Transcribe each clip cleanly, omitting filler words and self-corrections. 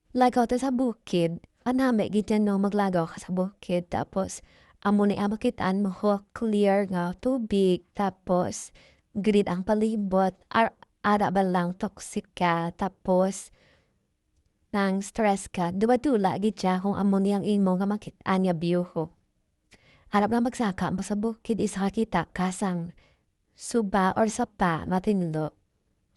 Lagaw ta sa bukid, anami gid yan no maglagaw ka sa bukid tapos amo ni makitaan mo ho clear nga tubig tapos grid ang palibot ara ba lang toxic ka tapos nang stress ka dumadula gid siya kung amo niyang imo nga makitaan nga view ho. Harap na magsaka mo sa bukid isa kita kasang suba or sapa matinlo.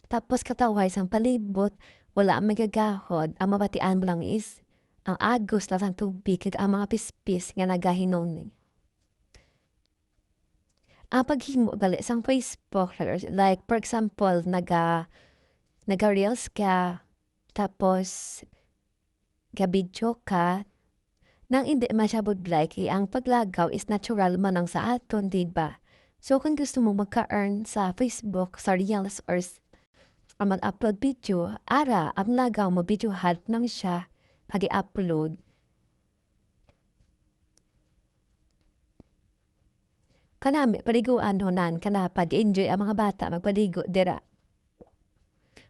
Tapos katawhay sang palibot, wala ang magagahod, ang mabatian mo lang is ang agos lang sang tubig kag ang mga pispis nga nagahinong. Ang paghimo gali sang Facebook, like for example, naga-reels ka, tapos ga-video ka, nang hindi man siya like, ang paglagaw is natural man ang sa aton, diba? So kung gusto mo magka-earn sa Facebook, sa reels, or ang mag-upload video, ara, ang lagaw mo videohan nang siya pag-i-upload. Kanami, paliguan honan, kana pag-enjoy ang mga bata, magpaligo, dira.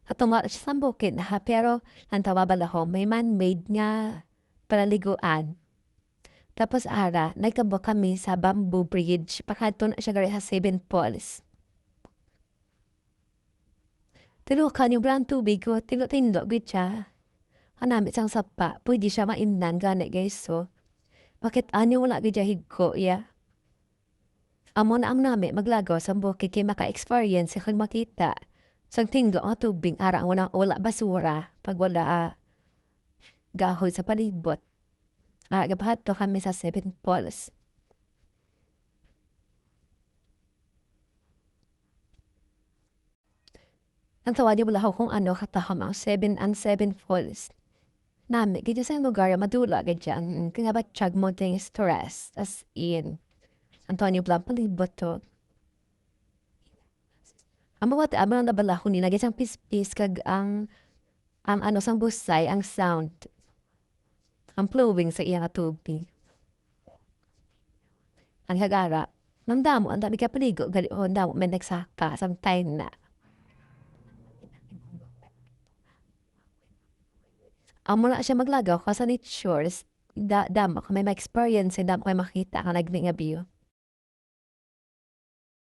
Katunga siya sa bukid ha, pero ang tawabalaho, may man-made nga paliguan. Tapos ara, nagkabo kami sa Bamboo Bridge, pakadto na siya gari sa Seven Falls. Tilukan yung brand tubig ko, tilo-tindo, gud siya. Kanami sang sapa, pwede siya mainan, gani guys, so. Bakit anyo wala gud higko, ya? Amo na ang nami maglagaw sa bukid kay maka-experience kag makita. Sang tinglo nga tubig, ara wala basura, pag wala gahoy sa palibot. Gabahato kami sa Seven Falls. Ang tawad niyo wala kung ano katahom ang Seven Falls. Nami, ganyan sa lugar, madula ganyan. Kaya ba tiyag mo ting stress, as in. Antonio Blanc palibot to. Ang mga ang nabala ko nila, ganyan pispis kag ang ano sang busay, ang sound. Ang flowing sa iyang tubig. Ang hagara, nang damo, ang dami ka paligo, gali o damo, may nagsaka, sang time na. Amo na siya maglagaw ka sa nature, damo ka may ma-experience, damo ka makita ka nagning nga view.